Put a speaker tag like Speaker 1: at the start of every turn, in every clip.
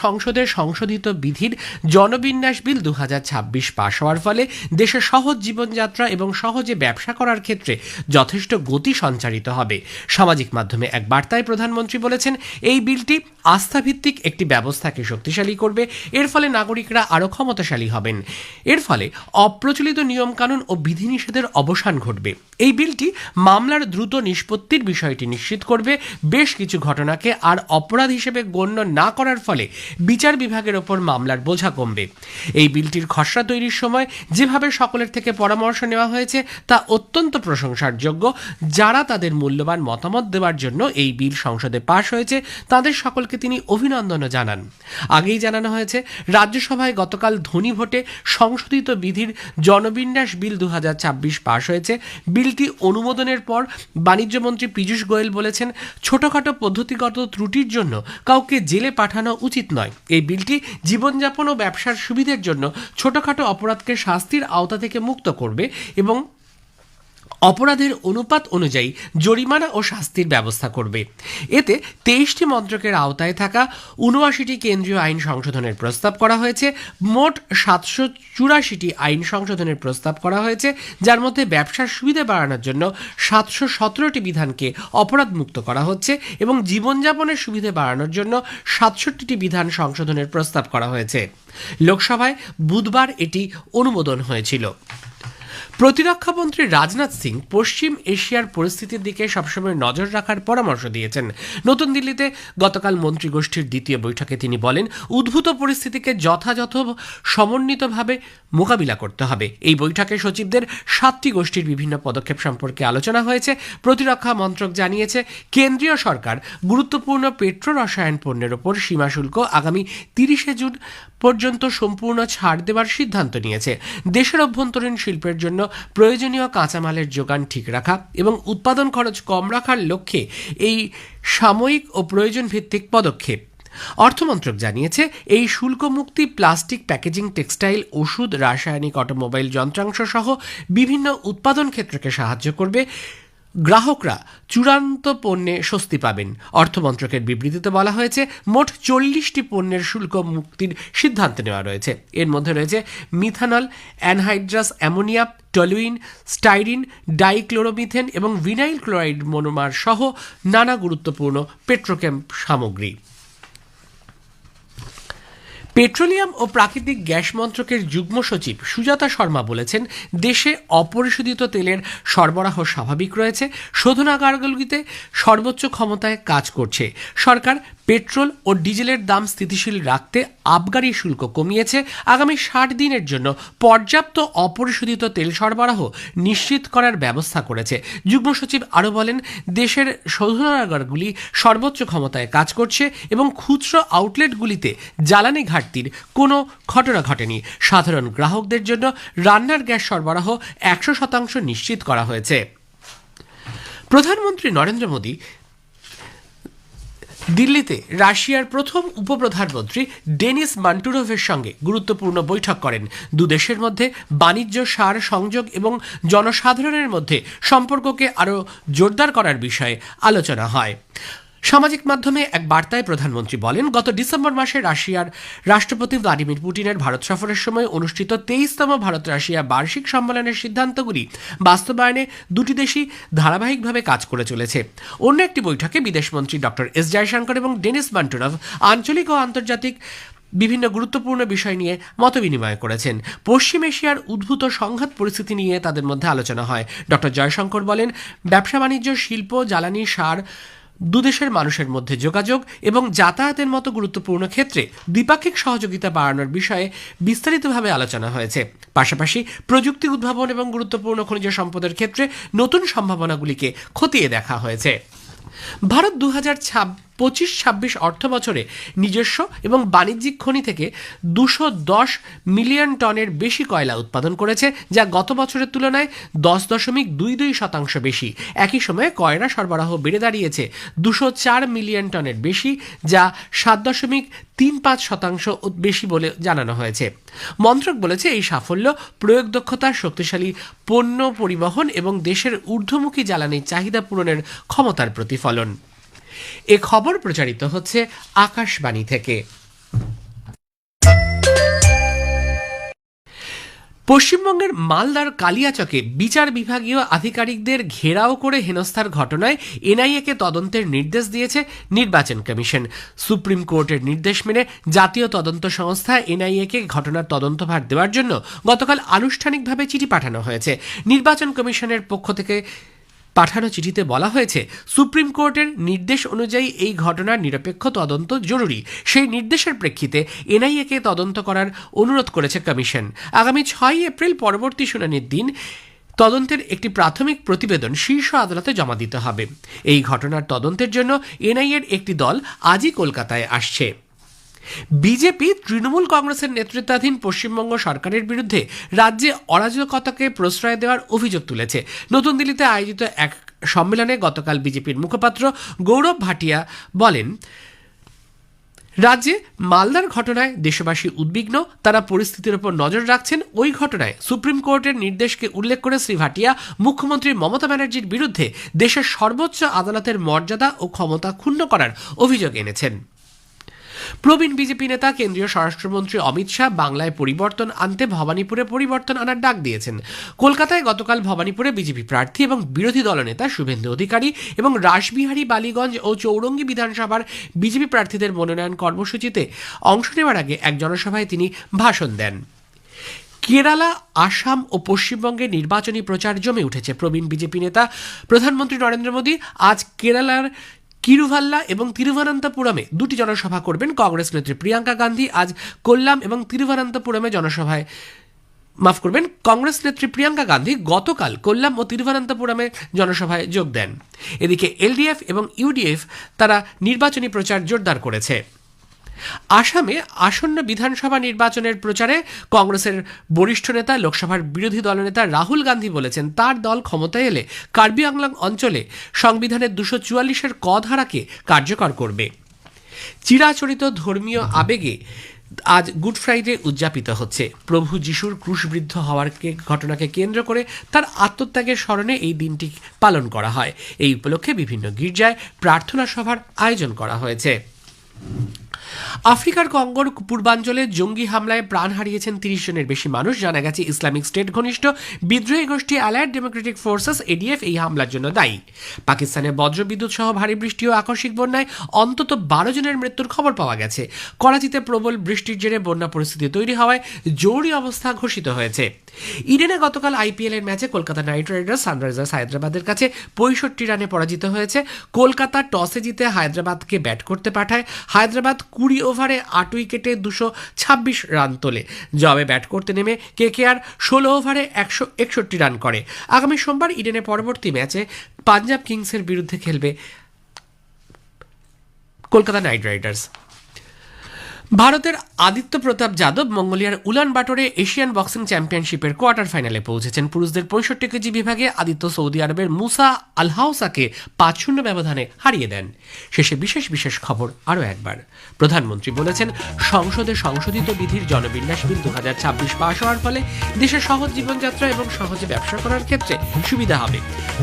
Speaker 1: সংসদের সংশোধিত বিধির জনবিন্যাস বিল 2026 পাশ হওয়ার ফলে দেশে সহজ জীবনযাত্রা এবং সহজে ব্যবসা করার ক্ষেত্রে যথেষ্ট গতি সঞ্চারিত হবে। সামাজিক মাধ্যমে এক বার্তায় প্রধানমন্ত্রী বলেছেন, এই বিলটি আস্থাভিত্তিক একটি ব্যবস্থাকে শক্তিশালী করবে। এর ফলে নাগরিকরা আরও ক্ষমতাশালী হবেন। এর ফলে অপ্রচলিত নিয়মকানুন ও বিধিনিষেধের অবসান ঘটবে। এই বিলটি মামলার দ্রুত নিষ্পত্তির বিষয়টি নিশ্চিত করবে। বেশ কিছু ঘটনাকে আর অপরাধ হিসেবে গণ্য না করার ফলে বিচার বিভাগের ওপর মামলার বোঝা কমবে। এই বিলটির খসড়া তৈরির সময় যেভাবে সকলের থেকে পরামর্শ নেওয়া হয়েছে তা অত্যন্ত প্রশংসার যোগ্য। যারা তাদের মূল্যবান মতামত দেওয়ার জন্য এই বিল সংসদে পাশ হয়েছে তাদের সকলকে তিনি অভিনন্দনও জানান। আগেই জানানো হয়েছে, রাজ্যসভায় গতকাল ধ্বনি ভোটে সংশোধিত বিধির জনবিন্যাস বিল 2026 পাশ হয়েছে। বিলটি অনুমোদনের পর বাণিজ্যমন্ত্রী পীযূষ গোয়েল বলেছেন, ছোটখাটো পদ্ধতিগত ত্রুটির জন্য কাউকে জেলে পাঠানো উচিত নয়। এই বিলটি জীবনযাপন ও ব্যবসার সুবিধের জন্য ছোটখাটো অপরাধকে শাস্তির আওতা থেকে মুক্ত করবে এবং অপরাধের অনুপাত অনুযায়ী জরিমানা ও শাস্তির ব্যবস্থা করবে। এতে 23টি মন্ত্রকের আওতায় থাকা 79টি কেন্দ্রীয় আইন সংশোধনের প্রস্তাব করা হয়েছে। মোট 784টি আইন সংশোধনের প্রস্তাব করা হয়েছে, যার মধ্যে ব্যবসার সুবিধা বাড়ানোর জন্য 717টি বিধানকে অপরাধ মুক্ত করা হচ্ছে এবং জীবনযাপনের সুবিধা বাড়ানোর জন্য 67টি বিধান সংশোধনের প্রস্তাব করা হয়েছে। লোকসভায় বুধবার এটি অনুমোদন হয়েছিল। প্রতিরক্ষামন্ত্রী রাজনাথ সিং পশ্চিম এশিয়ার পরিস্থিতির দিকে সবসময় নজর রাখার পরামর্শ দিয়েছেন। নতুন দিল্লিতে গতকাল মন্ত্রীগোষ্ঠীর দ্বিতীয় বৈঠকে তিনি বলেন, উদ্ভূত পরিস্থিতিকে যথাযথ সমন্বিতভাবে মোকাবিলা করতে হবে। এই বৈঠকে সচিবদের 7টি গোষ্ঠীর বিভিন্ন পদক্ষেপ সম্পর্কে আলোচনা হয়েছে। প্রতিরক্ষা মন্ত্রক জানিয়েছে, কেন্দ্রীয় সরকার গুরুত্বপূর্ণ পেট্রো রসায়ন পণ্যের ওপর সীমা শুল্ক আগামী 30শে জুন পর্যন্ত সম্পূর্ণ ছাড় দেওয়ার সিদ্ধান্ত নিয়েছে। দেশের অভ্যন্তরীণ শিল্পের জন্য প্রয়োজনীয় কাঁচামালের যোগান ঠিক রাখা এবং উৎপাদন খরচ কম রাখার লক্ষ্যে এই সাময়িক ও প্রয়োজন ভিত্তিক পদক্ষেপ। অর্থমন্ত্রক জানিয়েছে, এই শুল্ক মুক্তি প্লাস্টিক, প্যাকেজিং, টেক্সটাইল, ওষুধ, রাসায়নিক, অটোমোবাইল যন্ত্রাংশ সহ বিভিন্ন উৎপাদন ক্ষেত্রকে সাহায্য করবে। গ্রাহকরা চূড়ান্ত পণ্যে স্বস্তি পাবেন। অর্থমন্ত্রকের বিবৃতিতে বলা হয়েছে, মোট 40টি পণ্যের শুল্ক মুক্তির সিদ্ধান্ত নেওয়া রয়েছে। এর মধ্যে রয়েছে methanol, anhydrous ammonia, toluene, styrene, dichloromethane এবং ভিনাইল ক্লোরাইড মনোমার সহ নানা গুরুত্বপূর্ণ পেট্রোকেম সামগ্রী। পেট্রোলিয়াম ও প্রাকৃতিক গ্যাস মন্ত্রকের যুগ্ম সচিব সুজাতা শর্মা বলেছেন, দেশে অপরিশোধিত তেলের সরবরাহ স্বাভাবিক রয়েছে। শোধনাগারগুলিতে সর্বোচ্চ ক্ষমতায় কাজ করছে। সরকার পেট্রোল ও ডিজেলের দাম স্থিতিশীল রাখতে আবগারি শুল্ক কমিয়েছে। আগামী 60 দিনের জন্য পর্যাপ্ত অপরিশোধিত তেল সরবরাহ নিশ্চিত করার ব্যবস্থা করেছে। যুগ্ম সচিব আরও বলেন, দেশের শোধনাগারগুলি সর্বোচ্চ ক্ষমতায় কাজ করছে এবং খুচরো আউটলেটগুলিতে জ্বালানি ঘাটতির কোনো ঘটনা ঘটেনি। সাধারণ গ্রাহকদের জন্য রান্নার গ্যাস সরবরাহ 100% নিশ্চিত করা হয়েছে। প্রধানমন্ত্রী নরেন্দ্র মোদী দিল্লিতে রাশিয়ার প্রথম উপপ্রধানমন্ত্রী ডেনিস মান্টুরোভের সঙ্গে গুরুত্বপূর্ণ বৈঠক করেন। দুদেশের মধ্যে বাণিজ্য, সার সংযোগ এবং জনসাধারণের মধ্যে সম্পর্ককে আরও জোরদার করার বিষয়ে আলোচনা হয়। সামাজিক মাধ্যমে এক বার্তায় প্রধানমন্ত্রী বলেন, গত ডিসেম্বর মাসে রাশিয়ার রাষ্ট্রপতি ভ্লাদিমির পুতিনের ভারত সফরের সময় অনুষ্ঠিত 23তম ভারত রাশিয়া বার্ষিক সম্মেলনের সিদ্ধান্তগুলি বাস্তবায়নে দুটি দেশই ধারাবাহিকভাবে কাজ করে চলেছে। অন্য একটি বৈঠকে বিদেশমন্ত্রী ডক্টর এস জয়শঙ্কর এবং ডেনিস মান্টুরভ আঞ্চলিক ও আন্তর্জাতিক বিভিন্ন গুরুত্বপূর্ণ বিষয় নিয়ে মতবিনিময় করেছেন। পশ্চিম এশিয়ার উদ্ভূত সংঘাত পরিস্থিতি নিয়ে তাদের মধ্যে আলোচনা হয়। ডক্টর জয়শঙ্কর বলেন, ব্যবসা বাণিজ্য, শিল্প, জ্বালানি, সার, দুদেশের মানুষের মধ্যে যোগাযোগ এবং যাতায়াতের মতো গুরুত্বপূর্ণ ক্ষেত্রে দ্বিপাক্ষিক সহযোগিতা বাড়ানোর বিষয়ে বিস্তারিতভাবে আলোচনা হয়েছে। পাশাপাশি প্রযুক্তি উদ্ভাবন এবং গুরুত্বপূর্ণ খনিজ সম্পদের ক্ষেত্রে নতুন সম্ভাবনাগুলিকে খতিয়ে দেখা হয়েছে। ভারত 2025-26 অর্থ বছরে নিজস্ব এবং বাণিজ্যিক খনি থেকে 210 মিলিয়ন টনের বেশি কয়লা উৎপাদন করেছে, যা গত বছরের তুলনায় 10.22% বেশি। একই সময়ে কয়লা সরবরাহ বেড়ে দাঁড়িয়েছে 204 মিলিয়ন টনের বেশি, যা 7.35% বেশি বলে জানানো হয়েছে। মন্ত্রক বলেছে, এই সাফল্য প্রয়োগ দক্ষতা, শক্তিশালী পণ্য পরিবহন এবং দেশের ঊর্ধ্বমুখী জ্বালানির চাহিদা পূরণের ক্ষমতার প্রতিফলন। এ খবর প্রচারিত হচ্ছে আকাশবাণী থেকে। পশ্চিমবঙ্গের মালদার কালিয়াচকে বিচার বিভাগীয় আধিকারিকদের ঘেরাও করে হেনস্থার ঘটনায় এনআইএকে তদন্তের নির্দেশ দিয়েছে নির্বাচন কমিশন। সুপ্রিম কোর্টের নির্দেশ মেনে জাতীয় তদন্ত সংস্থা এনআইএকে ঘটনার তদন্তভার দেওয়ার জন্য গতকাল আনুষ্ঠানিকভাবে চিঠি পাঠানো হয়েছে। নির্বাচন কমিশনের পক্ষ থেকে পাঠানো চিঠিতে বলা হয়েছে, সুপ্রিম কোর্টের নির্দেশ অনুযায়ী এই ঘটনার নিরপেক্ষ তদন্ত জরুরি। সেই নির্দেশের প্রেক্ষিতে এনআইএকে তদন্ত করার অনুরোধ করেছে কমিশন। আগামী 6 এপ্রিল পরবর্তী শুনানির দিন তদন্তের একটি প্রাথমিক প্রতিবেদন শীর্ষ আদালতে জমা দিতে হবে। এই ঘটনার তদন্তের জন্য এনআইএর একটি দল আজই কলকাতায় আসছে। বিজেপি তৃণমূল কংগ্রেসের নেতৃত্বাধীন পশ্চিমবঙ্গ সরকারের বিরুদ্ধে রাজ্যে অরাজকতাকে প্রশ্রয় দেওয়ার অভিযোগ তুলেছে। নতুন দিল্লিতে আয়োজিত এক সম্মেলনে গতকাল বিজেপির মুখপাত্র গৌরব ভাটিয়া বলেন, রাজ্যে মালদার ঘটনায় দেশবাসী উদ্বিগ্ন, তারা পরিস্থিতির উপর নজর রাখছেন। ওই ঘটনায় সুপ্রিম কোর্টের নির্দেশকে উল্লেখ করে শ্রী ভাটিয়া মুখ্যমন্ত্রী মমতা ব্যানার্জির বিরুদ্ধে দেশের সর্বোচ্চ আদালতের মর্যাদা ও ক্ষমতা ক্ষুণ্ণ করার অভিযোগ এনেছেন। প্রবীণ বিজেপি নেতা কেন্দ্রীয় স্বরাষ্ট্রমন্ত্রী অমিত শাহ বাংলায় পরিবর্তন আনতে ভবানীপুরে পরিবর্তন আনার ডাক দিয়েছেন। কলকাতায় গতকাল ভবানীপুরে বিজেপি প্রার্থী এবং বিরোধী দলনেতা শুভেন্দু অধিকারী এবং রাসবিহারী, বালিগঞ্জ ও চৌরঙ্গী বিধানসভার বিজেপি প্রার্থীদের মনোনয়ন কর্মসূচিতে অংশ নেওয়ার আগে এক জনসভায় তিনি ভাষণ দেন। কেরালা, আসাম ও পশ্চিমবঙ্গে নির্বাচনী প্রচার জমে উঠেছে। প্রবীণ বিজেপি নেতা প্রধানমন্ত্রী নরেন্দ্র মোদী আজ কেরালার কিরুভাল্লা এবং তিরুভানন্তপুরমে দুটি জনসভা করবেন। কংগ্রেস নেত্রী প্রিয়াঙ্কা গান্ধী আজ কোল্লাম এবং তিরুভানন্তপুরমে কংগ্রেস নেত্রী প্রিয়াঙ্কা গান্ধী গতকাল কোল্লাম ও তিরুভানন্তপুরমে জনসভায় যোগ দেন। এদিকে এলডিএফ এবং ইউডিএফ তারা নির্বাচনী প্রচার জোরদার করেছে। আসামে আসন্ন বিধানসভা নির্বাচনের প্রচারে কংগ্রেসের বরিষ্ঠ নেতা লোকসভার বিরোধী দলনেতা রাহুল গান্ধী বলেছেন, তার দল ক্ষমতায় এলে কার্বি আংলং অঞ্চলে সংবিধানের 244-এর ক ধারাকে কার্যকর করবে। চিরাচরিত ধর্মীয় আবেগে আজ গুড ফ্রাইডে উদযাপিত হচ্ছে। প্রভু যিশুর ক্রুশবিদ্ধ হওয়ার ঘটনাকে কেন্দ্র করে তার আত্মত্যাগের স্মরণে এই দিনটি পালন করা হয়। এই উপলক্ষে বিভিন্ন গির্জায় প্রার্থনা সভার আয়োজন করা হয়েছে। আফ্রিকার কঙ্গোর পূর্বাঞ্চলে জঙ্গি হামলায় প্রাণ হারিয়েছেন 30 জনের বেশি মানুষ। জানা গেছে ইসলামিক স্টেট ঘনিষ্ঠ বিদ্রোহী গোষ্ঠী অ্যালায়েড ডেমোক্রেটিক ফোর্সেস এডিএফ এই হামলার জন্য দায়ী। পাকিস্তানে বজ্রবিদ্যুৎ সহ ভারী বৃষ্টি ও আকস্মিক বন্যায় অন্তত 12 জনের মৃত্যুর খবর পাওয়া গেছে। করাচিতে প্রবল বৃষ্টির জেরে বন্যা পরিস্থিতি তৈরি হওয়ায় জরুরি অবস্থা ঘোষিত হয়েছে। ইডেনে গতকাল আইপিএল এর ম্যাচে কলকাতা নাইট রাইডার্স সানরাইজার্স হায়দ্রাবাদের কাছে 65 রানে পরাজিত হয়েছে। কলকাতা টসে জিতে হায়দ্রাবাদকে ব্যাট করতে পাঠায়। হায়দ্রাবাদ 20 ওভারে 8 উইকেটে 226 রান তোলে। জবাবে ব্যাট করতে নেমে কেকেআর 16 ওভারে 161 রান করে। আগামী সোমবার ইডেনে পরবর্তী ম্যাচে পাঞ্জাব কিংসের বিরুদ্ধে খেলবে কলকাতা নাইট রাইডার্স। ভারতের আদিত্য প্রতাপ যাদব মঙ্গোলিয়ার উলান বাটরে এশিয়ান বক্সিং চ্যাম্পিয়নশিপের কোয়ার্টার ফাইনালে পৌঁছেছেন। পুরুষদের 65 কেজি বিভাগে আদিত্য সৌদি আরবের মুসা আলহাউসাকে 5-0 ব্যবধানে হারিয়ে দেন। শেষে বিশেষ খবর আরও একবার। প্রধানমন্ত্রী বলেছেন, সংসদে সংশোধিত বিধির জনবিন্যাস বিল 2026 পাশ হওয়ার ফলে দেশের সহজ জীবনযাত্রা এবং সহজে ব্যবসা করার ক্ষেত্রে সুবিধা হবে।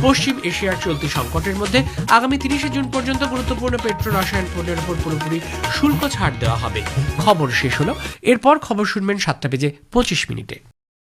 Speaker 1: পশ্চিম এশিয়ার চলতি সংকটের মধ্যে আগামী 30 জুন পর্যন্ত গুরুত্বপূর্ণ পেট্রো রসায়ন পণ্যের উপর পুরোপুরি শুল্ক ছাড় দেওয়া হবে। খবর শেষ হলো। এরপর খবর শুনবেন 7:25